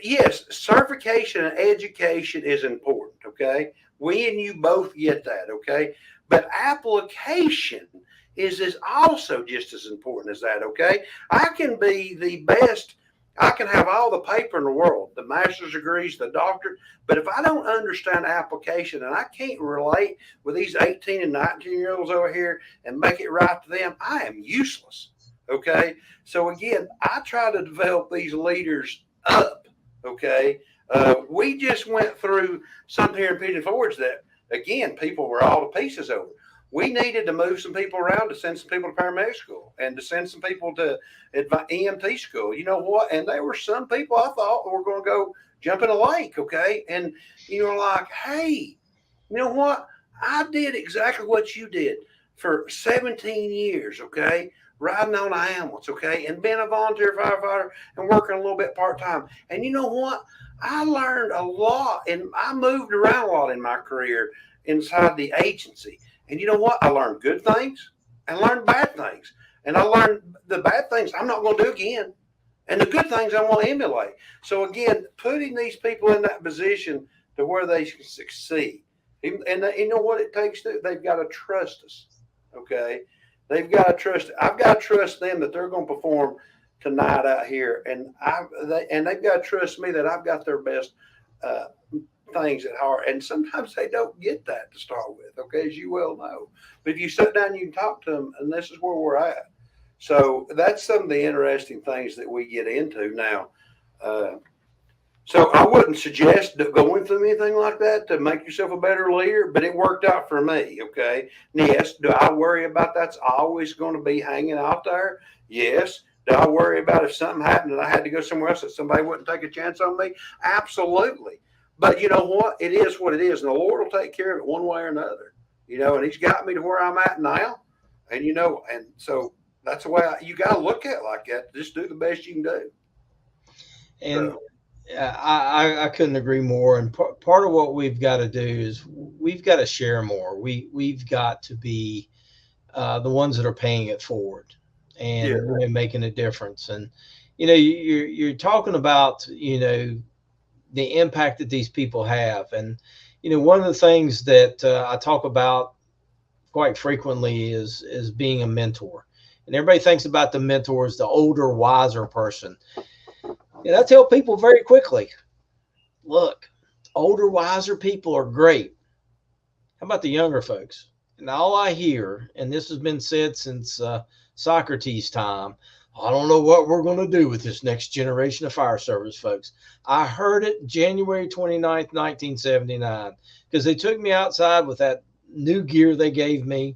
yes, certification and education is important. Okay. We and you both get that. Okay. But application is also just as important as that, okay? I can be the best. I can have all the paper in the world, the master's degrees, the doctorate, but if I don't understand application and I can't relate with these 18 and 19-year-olds over here and make it right to them, I am useless, okay? So again, I try to develop these leaders up, okay? We just went through something here in Pigeon Forge that, again, people were all to pieces over. We needed to move some people around to send some people to paramedic school and to send some people to EMT school. You know what? And there were some people I thought were going to go jump in a lake, okay? And you're like, hey, you know what? I did exactly what you did for 17 years, okay? Riding on an ambulance, okay? And being a volunteer firefighter and working a little bit part-time. And you know what? I learned a lot, and I moved around a lot in my career inside the agency. And you know what? I learned good things and learned bad things. And I learned the bad things I'm not going to do again. And the good things I want to emulate. So again, putting these people in that position to where they can succeed. And you know what it takes to? They've got to trust us. Okay? They've got to trust. I've got to trust them that they're going to perform tonight out here, and they've got to trust me that I've got their best things at heart. And sometimes they don't get that to start with, okay, as you well know. But if you sit down, you can talk to them, and this is where we're at. So that's some of the interesting things that we get into now. So I wouldn't suggest going through anything like that to make yourself a better leader, but it worked out for me, okay? And yes, do I worry about that's always going to be hanging out there? Yes. Do I worry about if something happened and I had to go somewhere else that somebody wouldn't take a chance on me? Absolutely. But you know what? It is what it is. And the Lord will take care of it one way or another. And he's got me to where I'm at now. And, and so that's the way you got to look at it like that. Just do the best you can do. And I couldn't agree more. And part of what we've got to do is we've got to share more. We've got to be the ones that are paying it forward. And making a difference. And you're talking about the impact that these people have. And one of the things that I talk about quite frequently is being a mentor. And everybody thinks about the mentor as the older, wiser person. And I tell people very quickly, look, older, wiser people are great. How about the younger folks? And all I hear, and this has been said since Socrates' time, I don't know what we're going to do with this next generation of fire service folks. I heard it January 29th, 1979, because they took me outside with that new gear they gave me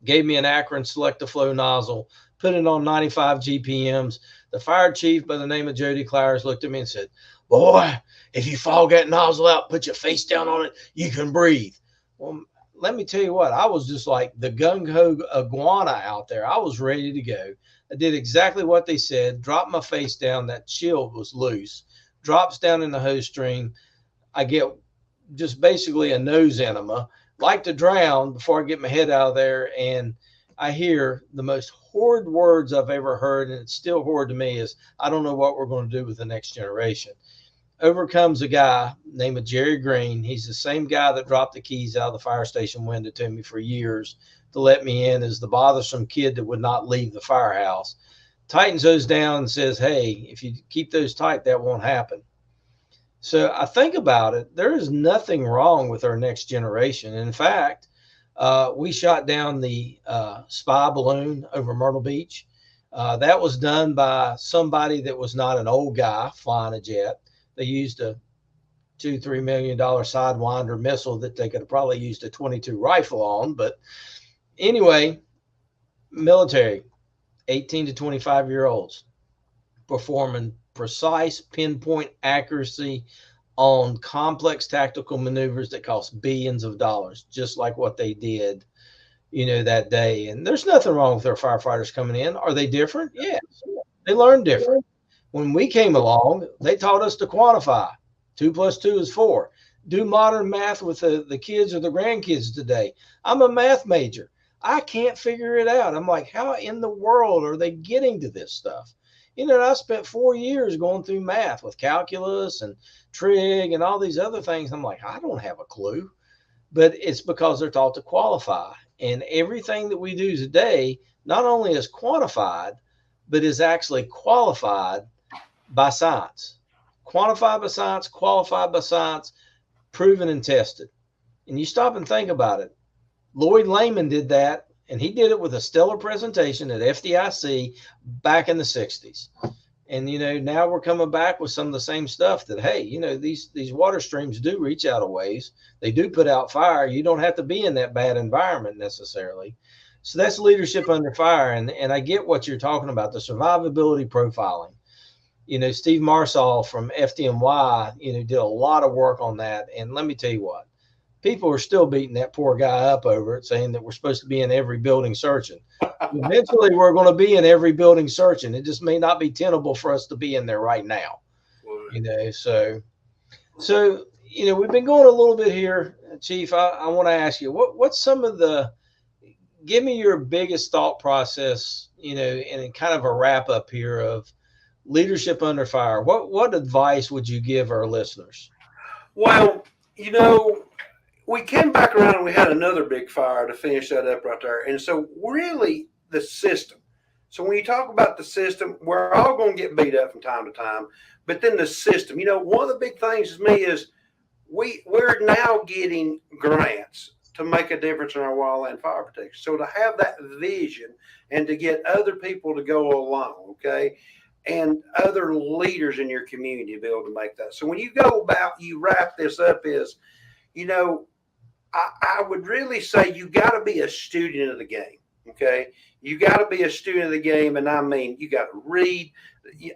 an Akron Select-A-Flow nozzle, put it on 95 GPMs. The fire chief by the name of Jody Clowers looked at me and said, "Boy, if you fog that nozzle out, put your face down on it, you can breathe." Well, let me tell you what, I was just like the gung-ho iguana out there. I was ready to go. I did exactly what they said, dropped my face down. That shield was loose, drops down in the hose string. I get just basically a nose enema, like to drown before I get my head out of there. And I hear the most horrid words I've ever heard, and it's still horrid to me, is, "I don't know what we're going to do with the next generation." Over comes a guy named Jerry Green. He's the same guy that dropped the keys out of the fire station window to me for years to let me in as the bothersome kid that would not leave the firehouse. Tightens those down and says, "Hey, if you keep those tight, that won't happen." So I think about it, there is nothing wrong with our next generation. In fact, we shot down the spy balloon over Myrtle Beach. That was done by somebody that was not an old guy flying a jet. They used a $2-3 million Sidewinder missile that they could have probably used a 22 rifle on. But anyway, military, 18 to 25-year-olds performing precise pinpoint accuracy on complex tactical maneuvers that cost billions of dollars, just like what they did, that day. And there's nothing wrong with our firefighters coming in. Are they different? Yes. They learn different. When we came along, they taught us to quantify. 2 + 2 is 4. Do modern math with the kids or the grandkids today. I'm a math major. I can't figure it out. I'm like, how in the world are they getting to this stuff? I spent 4 years going through math with calculus and trig and all these other things. I'm like, I don't have a clue. But it's because they're taught to qualify. And everything that we do today not only is quantified, but is actually qualified by science. Quantified by science, qualified by science, proven and tested. And you stop and think about it. Lloyd Lehman did that, and he did it with a stellar presentation at FDIC back in the 60s. And, now we're coming back with some of the same stuff that, hey, these water streams do reach out a ways. They do put out fire. You don't have to be in that bad environment necessarily. So that's leadership under fire. And I get what you're talking about, the survivability profiling. Steve Marsall from FDNY, did a lot of work on that. And let me tell you what, people are still beating that poor guy up over it, saying that we're supposed to be in every building searching. Eventually, we're going to be in every building searching. It just may not be tenable for us to be in there right now. So we've been going a little bit here, Chief. I want to ask you, what's some of give me your biggest thought process, and kind of a wrap up here of leadership under fire. What advice would you give our listeners? Well, we came back around and we had another big fire to finish that up right there. And so really the system. So when you talk about the system, we're all going to get beat up from time to time, but then the system, one of the big things to me is we're now getting grants to make a difference in our wildland fire protection. So to have that vision and to get other people to go along, okay, and other leaders in your community to be able to make that. So when you go about, you wrap this up is, I would really say you got to be a student of the game. Okay. You got to be a student of the game. And I mean, you got to read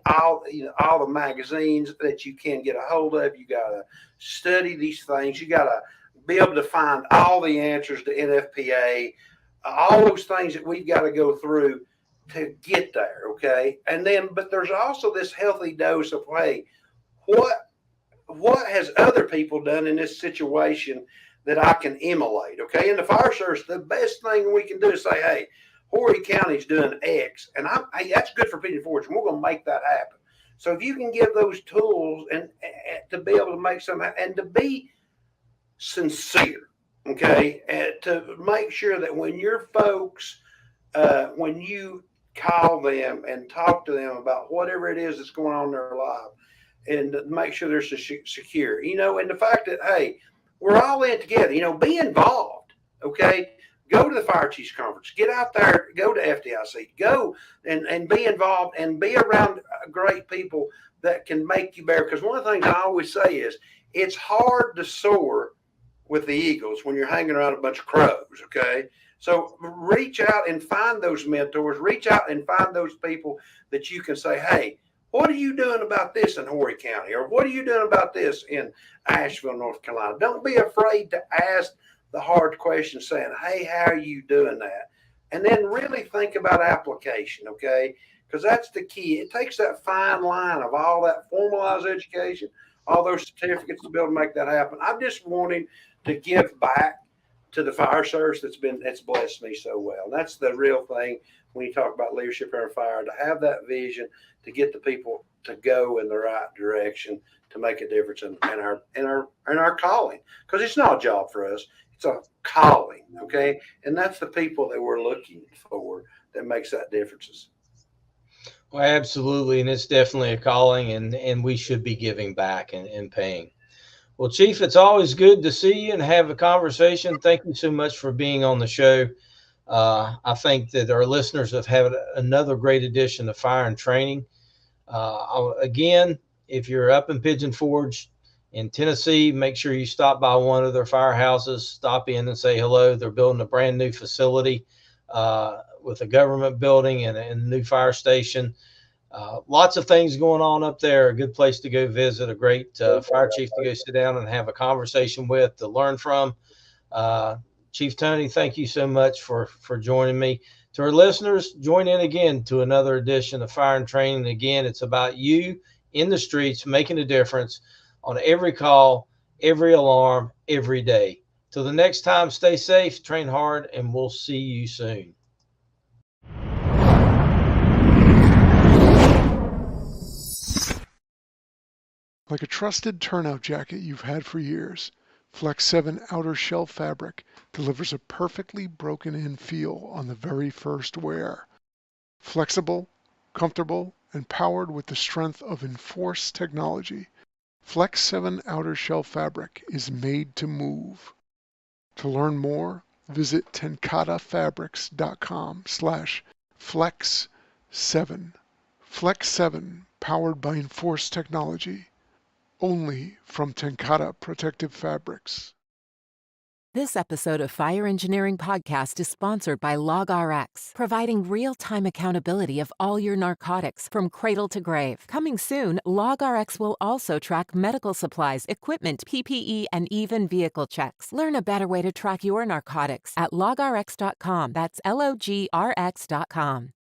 all the magazines that you can get a hold of. You got to study these things. You got to be able to find all the answers to NFPA, all those things that we've got to go through to get there. Okay. And then, but there's also this healthy dose of, hey, what has other people done in this situation that I can emulate? Okay. In the fire service, the best thing we can do is say, hey, Horry County's doing X, and hey, that's good for Pigeon Forge, and we're going to make that happen. So if you can give those tools and to be able to make something, and to be sincere, okay, and to make sure that when your folks, when you call them and talk to them about whatever it is that's going on in their life, and make sure they're secure, and the fact that, hey, we're all in together, be involved, okay? Go to the Fire Chiefs Conference. Get out there. Go to FDIC. Go and be involved and be around great people that can make you better. Because one of the things I always say is it's hard to soar with the eagles when you're hanging around a bunch of crows, okay? So reach out and find those mentors. Reach out and find those people that you can say, hey, what are you doing about this in Horry County? Or what are you doing about this in Asheville, North Carolina? Don't be afraid to ask the hard questions saying, hey, how are you doing that? And then really think about application, okay? Because that's the key. It takes that fine line of all that formalized education, all those certificates to be able to make that happen. I'm just wanting to give back to the fire service that's blessed me so well. And that's the real thing when you talk about leadership in fire, to have that vision, to get the people to go in the right direction, to make a difference in our calling. Because it's not a job for us. It's a calling, okay? And that's the people that we're looking for that makes that difference. Well, absolutely. And it's definitely a calling, and we should be giving back and paying. Well, Chief, it's always good to see you and have a conversation. Thank you so much for being on the show. I think that our listeners have had another great edition of Fire and Training. Again, if you're up in Pigeon Forge in Tennessee, make sure you stop by one of their firehouses, stop in and say hello. They're building a brand new facility with a government building and a new fire station. Lots of things going on up there. A good place to go visit, a great fire chief to go sit down and have a conversation with, to learn from. Chief Tony, thank you so much for joining me. To our listeners, join in again to another edition of Fire and Training. Again, it's about you in the streets making a difference on every call, every alarm, every day. Till the next time, stay safe, train hard, and we'll see you soon. Like a trusted turnout jacket you've had for years, Flex 7 outer shell fabric delivers a perfectly broken-in feel on the very first wear. Flexible, comfortable, and powered with the strength of enforced technology, Flex 7 outer shell fabric is made to move. To learn more, visit tencatafabrics.com/flex7. Flex 7, powered by enforced technology. Only from TenCate Protective Fabrics. This episode of Fire Engineering Podcast is sponsored by LogRX, providing real-time accountability of all your narcotics from cradle to grave. Coming soon, LogRX will also track medical supplies, equipment, PPE, and even vehicle checks. Learn a better way to track your narcotics at LogRX.com. That's LOGRX.com.